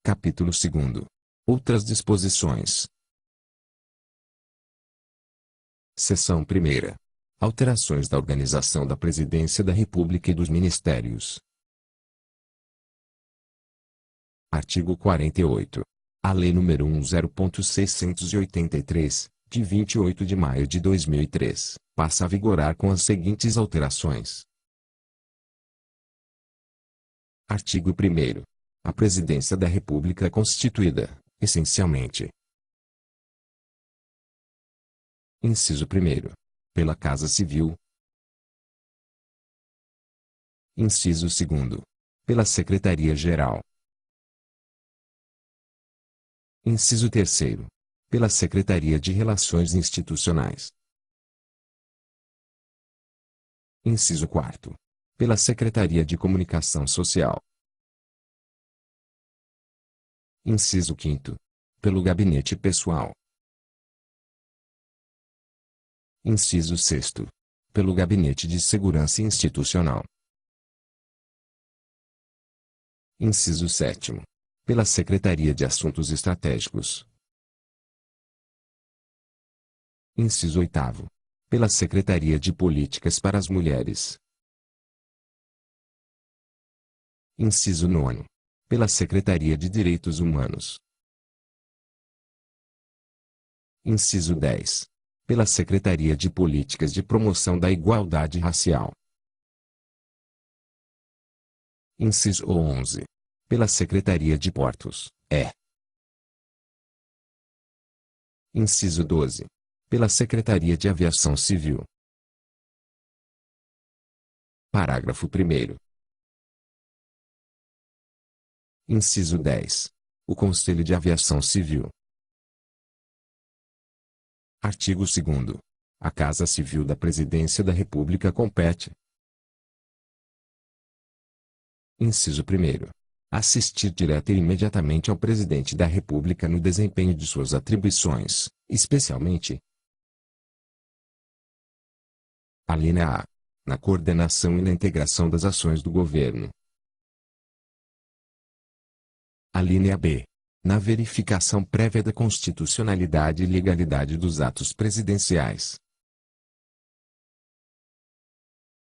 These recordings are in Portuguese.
Capítulo 2º. Outras disposições. Seção 1ª. Alterações da organização da Presidência da República e dos Ministérios. Artigo 48. A Lei nº 10.683, de 28 de maio de 2003, passa a vigorar com as seguintes alterações. Artigo 1º. A Presidência da República é constituída, essencialmente. Inciso 1º. Pela Casa Civil. Inciso 2º. Pela Secretaria-Geral. Inciso 3º. Pela Secretaria de Relações Institucionais. Inciso 4º. Pela Secretaria de Comunicação Social. Inciso 5º. Pelo Gabinete Pessoal. Inciso 6º. Pelo Gabinete de Segurança Institucional. Inciso 7º. Pela Secretaria de Assuntos Estratégicos. Inciso 8º. Pela Secretaria de Políticas para as Mulheres. Inciso 9º. Pela Secretaria de Direitos Humanos. Inciso 10. Pela Secretaria de Políticas de Promoção da Igualdade Racial. Inciso 11. Pela Secretaria de Portos, Inciso 12. Pela Secretaria de Aviação Civil. Parágrafo 1º. Inciso 10. O Conselho de Aviação Civil. Artigo 2º. A Casa Civil da Presidência da República compete. Inciso 1º. Assistir direta e imediatamente ao Presidente da República no desempenho de suas atribuições, especialmente. Alínea A. Na coordenação e na integração das ações do Governo. Alínea B. Na verificação prévia da constitucionalidade e legalidade dos atos presidenciais.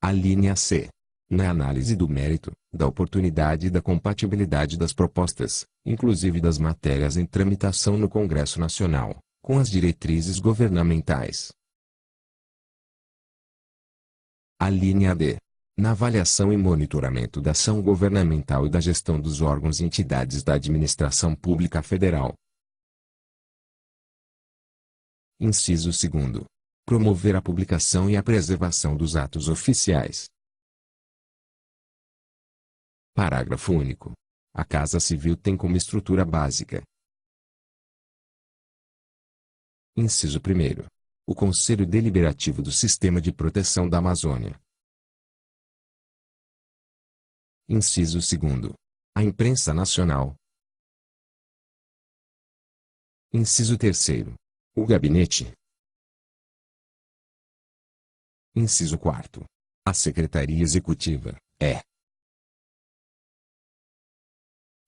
Alínea C. Na análise do mérito, da oportunidade e da compatibilidade das propostas, inclusive das matérias em tramitação no Congresso Nacional, com as diretrizes governamentais. Alínea D. Na avaliação e monitoramento da ação governamental e da gestão dos órgãos e entidades da administração pública federal. Inciso 2º. Promover a publicação e a preservação dos atos oficiais. Parágrafo único. A Casa Civil tem como estrutura básica. Inciso 1º. O Conselho Deliberativo do Sistema de Proteção da Amazônia. Inciso 2º. A Imprensa Nacional. Inciso 3º. O Gabinete. Inciso 4º. A Secretaria Executiva,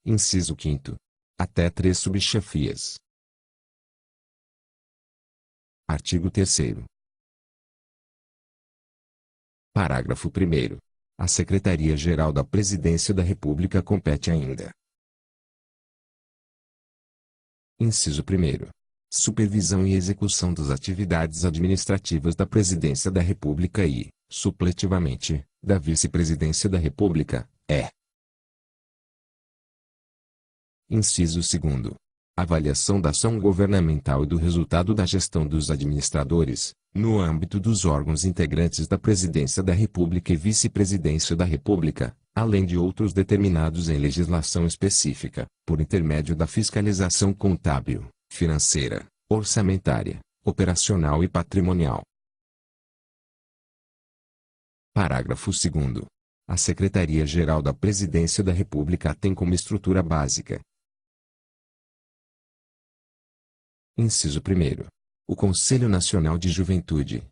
Inciso 5º. Até 3 subchefias. Artigo 3º. Parágrafo 1º. A Secretaria-Geral da Presidência da República compete ainda. Inciso 1º. Supervisão e execução das atividades administrativas da Presidência da República e, supletivamente, da Vice-Presidência da República, Inciso 2º. Avaliação da ação governamental e do resultado da gestão dos administradores, no âmbito dos órgãos integrantes da Presidência da República e Vice-Presidência da República, além de outros determinados em legislação específica, por intermédio da fiscalização contábil, financeira, orçamentária, operacional e patrimonial. Parágrafo 2º. A Secretaria-Geral da Presidência da República tem como estrutura básica. Inciso 1º. O Conselho Nacional de Juventude.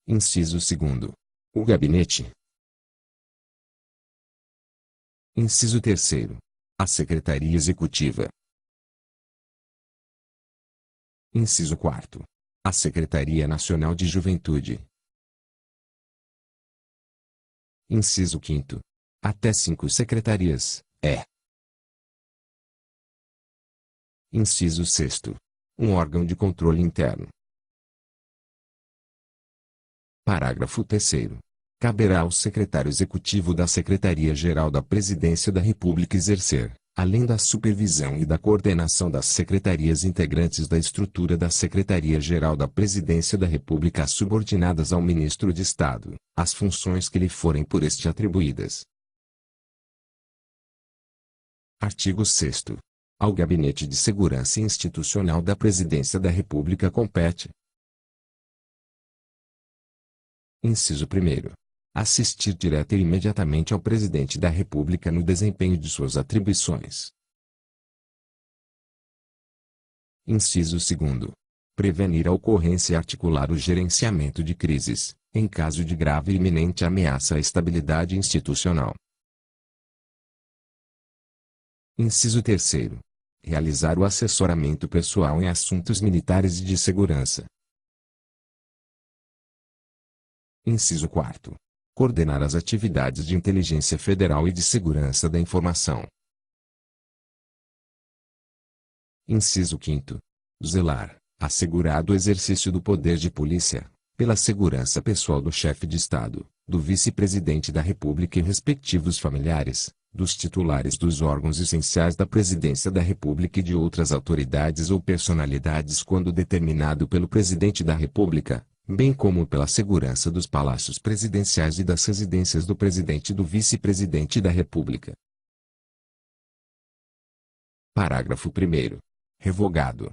Inciso 2º. O Gabinete. Inciso terceiro. A Secretaria Executiva. Inciso quarto. A Secretaria Nacional de Juventude. Inciso quinto. Até 5 secretarias, Inciso sexto. Um órgão de controle interno. Parágrafo 3º. Caberá ao secretário executivo da Secretaria-Geral da Presidência da República exercer, além da supervisão e da coordenação das secretarias integrantes da estrutura da Secretaria-Geral da Presidência da República subordinadas ao Ministro de Estado, as funções que lhe forem por este atribuídas. Artigo 6º. Ao Gabinete de Segurança Institucional da Presidência da República compete: Inciso 1º. Assistir direta e imediatamente ao Presidente da República no desempenho de suas atribuições. Inciso 2º. Prevenir a ocorrência e articular o gerenciamento de crises, em caso de grave e iminente ameaça à estabilidade institucional. Inciso 3º. Realizar o assessoramento pessoal em assuntos militares e de segurança. Inciso 4º. Coordenar as atividades de inteligência federal e de segurança da informação. Inciso 5º. Zelar, assegurado o exercício do poder de polícia, pela segurança pessoal do chefe de Estado, do vice-presidente da República e respectivos familiares, dos titulares dos órgãos essenciais da Presidência da República e de outras autoridades ou personalidades quando determinado pelo Presidente da República, bem como pela segurança dos palácios presidenciais e das residências do Presidente e do Vice-Presidente da República. Parágrafo 1º. Revogado.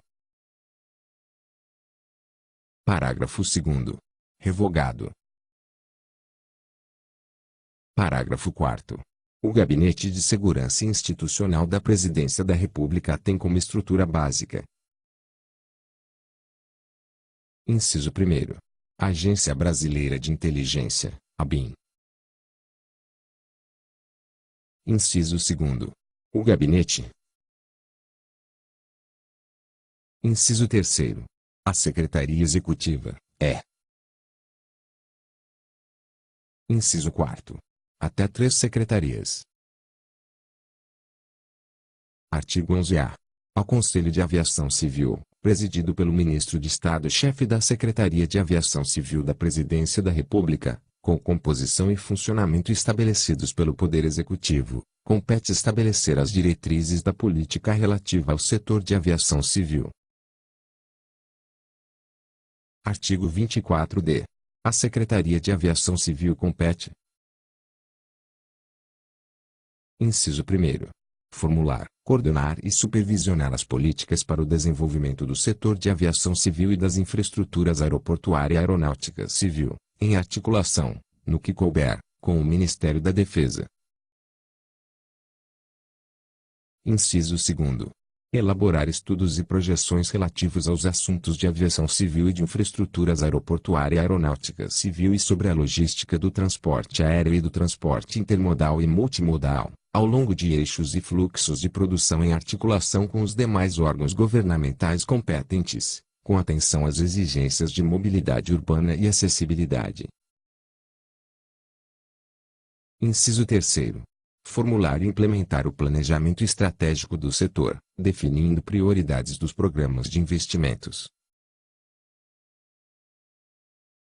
Parágrafo 2º. Revogado. Parágrafo 4º. O Gabinete de Segurança Institucional da Presidência da República tem como estrutura básica: Inciso 1º. Agência Brasileira de Inteligência, ABIN. Inciso 2º. O Gabinete. Inciso 3º. A Secretaria Executiva, Inciso 4º. Até 3 secretarias. Artigo 11-A. Ao Conselho de Aviação Civil, presidido pelo Ministro de Estado-Chefe da Secretaria de Aviação Civil da Presidência da República, com composição e funcionamento estabelecidos pelo Poder Executivo, compete estabelecer as diretrizes da política relativa ao setor de aviação civil. Artigo 24-D. A Secretaria de Aviação Civil compete: Inciso 1º. Formular, coordenar e supervisionar as políticas para o desenvolvimento do setor de aviação civil e das infraestruturas aeroportuária e aeronáutica civil, em articulação, no que couber, com o Ministério da Defesa. Inciso 2º. Elaborar estudos e projeções relativos aos assuntos de aviação civil e de infraestruturas aeroportuária e aeronáutica civil e sobre a logística do transporte aéreo e do transporte intermodal e multimodal, ao longo de eixos e fluxos de produção em articulação com os demais órgãos governamentais competentes, com atenção às exigências de mobilidade urbana e acessibilidade. Inciso 3º. Formular e implementar o planejamento estratégico do setor, definindo prioridades dos programas de investimentos.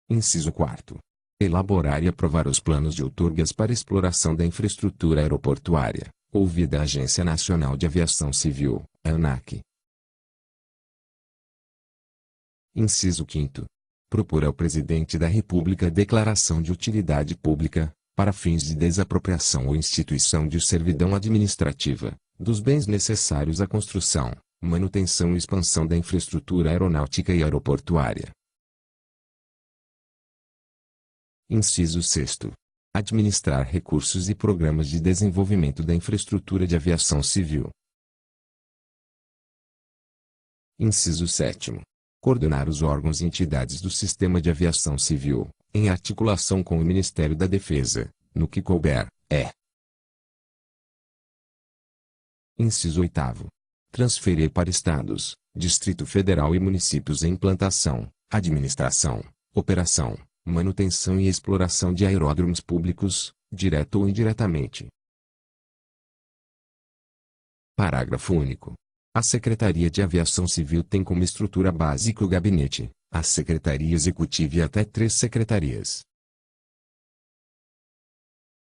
Inciso 4º. Elaborar e aprovar os planos de outorgas para exploração da infraestrutura aeroportuária, ouvida a Agência Nacional de Aviação Civil, ANAC. Inciso 5º. Propor ao Presidente da República declaração de utilidade pública, para fins de desapropriação ou instituição de servidão administrativa, dos bens necessários à construção, manutenção e expansão da infraestrutura aeronáutica e aeroportuária. Inciso 6º. Administrar recursos e programas de desenvolvimento da infraestrutura de aviação civil. Inciso 7º. Coordenar os órgãos e entidades do sistema de aviação civil, em articulação com o Ministério da Defesa, no que couber, Inciso 8º. Transferir para estados, Distrito Federal e municípios a implantação, administração, operação, manutenção e exploração de aeródromos públicos, direto ou indiretamente. Parágrafo único. A Secretaria de Aviação Civil tem como estrutura básica o gabinete, a Secretaria Executiva e até 3 secretarias.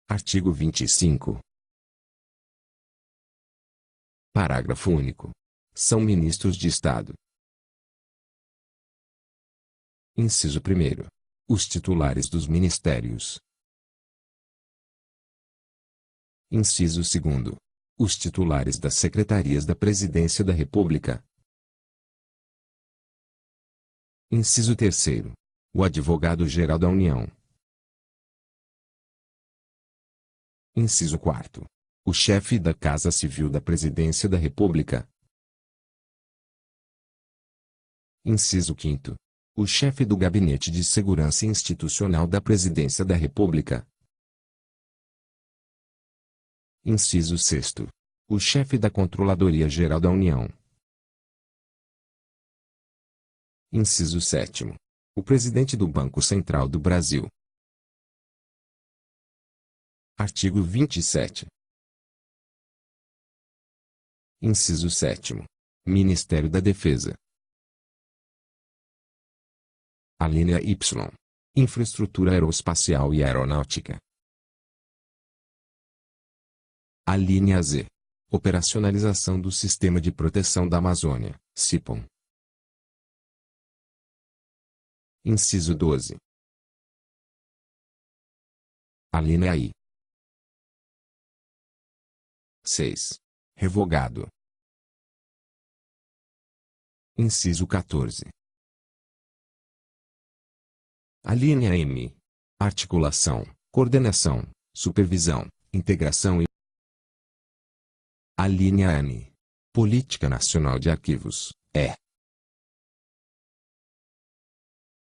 Artigo 25. Parágrafo único. São ministros de Estado. Inciso 1º. Os titulares dos ministérios. Inciso 2º. Os titulares das secretarias da Presidência da República. Inciso 3º. O Advogado-Geral da União. Inciso 4º. O chefe da Casa Civil da Presidência da República. Inciso 5º. O chefe do Gabinete de Segurança Institucional da Presidência da República. Inciso 6º. O chefe da Controladoria Geral da União. Inciso 7º. O presidente do Banco Central do Brasil. Artigo 27. Inciso 7º. Ministério da Defesa. Alínea Y. Infraestrutura aeroespacial e aeronáutica. Alínea Z. Operacionalização do Sistema de Proteção da Amazônia, SIPAM. Inciso 12. Alínea I. 6. Revogado. Inciso 14. Alínea M. Articulação, coordenação, supervisão, integração e. Alínea N. Política Nacional de Arquivos, E.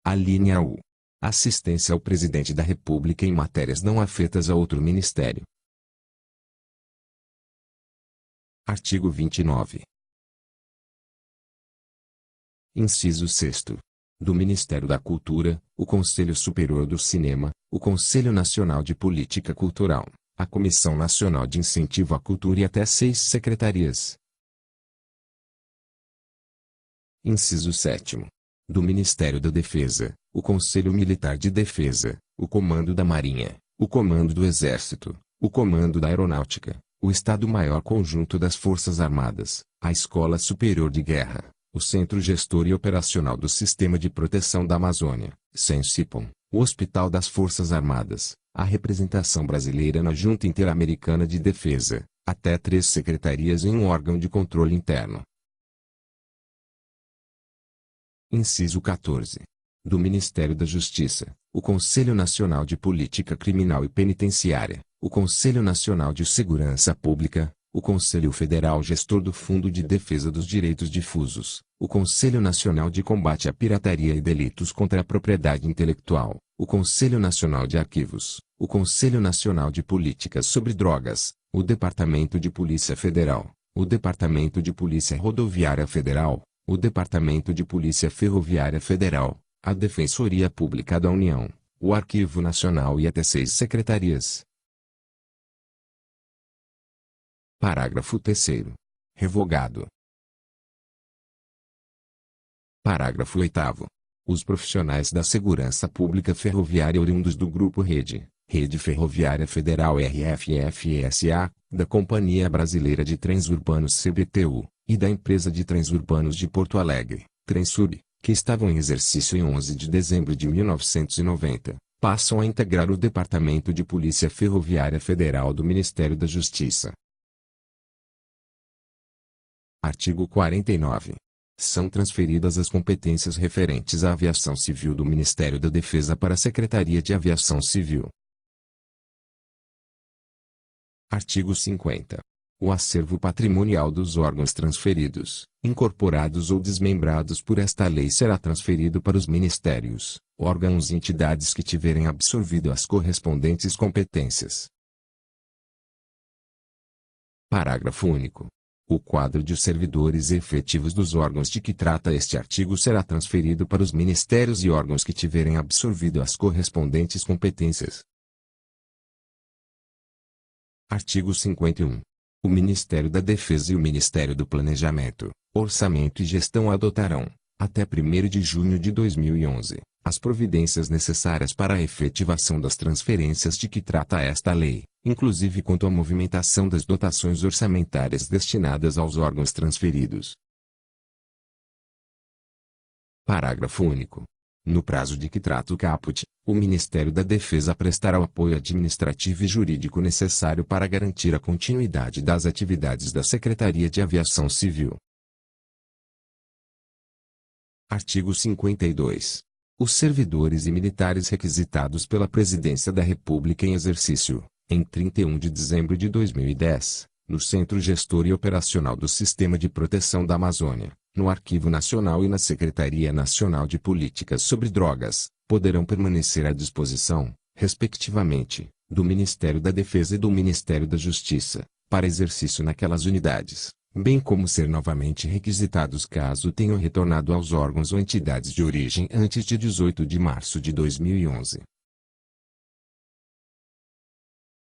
Alínea U. Assistência ao Presidente da República em matérias não afetas a outro ministério. Artigo 29. Inciso 6º. Do Ministério da Cultura, o Conselho Superior do Cinema, o Conselho Nacional de Política Cultural, a Comissão Nacional de Incentivo à Cultura e até 6 secretarias. Inciso 7º. Do Ministério da Defesa, o Conselho Militar de Defesa, o Comando da Marinha, o Comando do Exército, o Comando da Aeronáutica, o Estado-Maior Conjunto das Forças Armadas, a Escola Superior de Guerra, o Centro Gestor e Operacional do Sistema de Proteção da Amazônia, CENSIPAM, o Hospital das Forças Armadas, a representação brasileira na Junta Interamericana de Defesa, até 3 secretarias em um órgão de controle interno. Inciso 14. Do Ministério da Justiça, o Conselho Nacional de Política Criminal e Penitenciária, o Conselho Nacional de Segurança Pública, o Conselho Federal Gestor do Fundo de Defesa dos Direitos Difusos, o Conselho Nacional de Combate à Pirataria e Delitos contra a Propriedade Intelectual, o Conselho Nacional de Arquivos, o Conselho Nacional de Políticas sobre Drogas, o Departamento de Polícia Federal, o Departamento de Polícia Rodoviária Federal, o Departamento de Polícia Ferroviária Federal, a Defensoria Pública da União, o Arquivo Nacional e até 6 secretarias. Parágrafo 3º. Revogado. Parágrafo 8º. Os profissionais da segurança pública ferroviária oriundos do Grupo Rede Ferroviária Federal RFF-SA, da Companhia Brasileira de Trens Urbanos CBTU, e da Empresa de Trens Urbanos de Porto Alegre, Trensub, que estavam em exercício em 11 de dezembro de 1990, passam a integrar o Departamento de Polícia Ferroviária Federal do Ministério da Justiça. Artigo 49. São transferidas as competências referentes à aviação civil do Ministério da Defesa para a Secretaria de Aviação Civil. Artigo 50. O acervo patrimonial dos órgãos transferidos, incorporados ou desmembrados por esta lei será transferido para os ministérios, órgãos e entidades que tiverem absorvido as correspondentes competências. Parágrafo único. O quadro de servidores efetivos dos órgãos de que trata este artigo será transferido para os ministérios e órgãos que tiverem absorvido as correspondentes competências. Artigo 51. O Ministério da Defesa e o Ministério do Planejamento, Orçamento e Gestão adotarão, até 1º de junho de 2011, as providências necessárias para a efetivação das transferências de que trata esta lei, inclusive quanto à movimentação das dotações orçamentárias destinadas aos órgãos transferidos. Parágrafo único. No prazo de que trata o caput, o Ministério da Defesa prestará o apoio administrativo e jurídico necessário para garantir a continuidade das atividades da Secretaria de Aviação Civil. Artigo 52. Os servidores e militares requisitados pela Presidência da República em exercício, em 31 de dezembro de 2010, no Centro Gestor e Operacional do Sistema de Proteção da Amazônia, no Arquivo Nacional e na Secretaria Nacional de Políticas sobre Drogas, poderão permanecer à disposição, respectivamente, do Ministério da Defesa e do Ministério da Justiça, para exercício naquelas unidades, bem como ser novamente requisitados caso tenham retornado aos órgãos ou entidades de origem antes de 18 de março de 2011.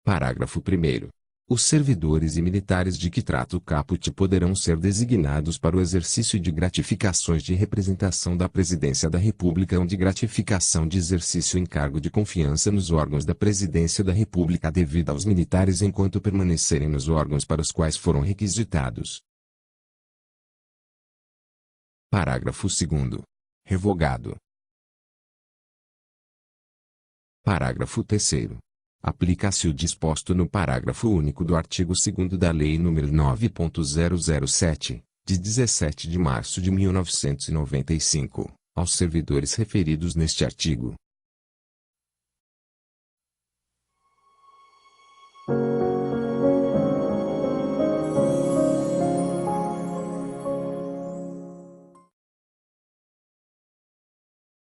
Parágrafo 1º. Os servidores e militares de que trata o caput poderão ser designados para o exercício de gratificações de representação da Presidência da República ou de gratificação de exercício em cargo de confiança nos órgãos da Presidência da República devida aos militares enquanto permanecerem nos órgãos para os quais foram requisitados. Parágrafo 2º. Revogado. Parágrafo 3º. Aplica-se o disposto no parágrafo único do artigo 2º da Lei nº 9.007, de 17 de março de 1995, aos servidores referidos neste artigo,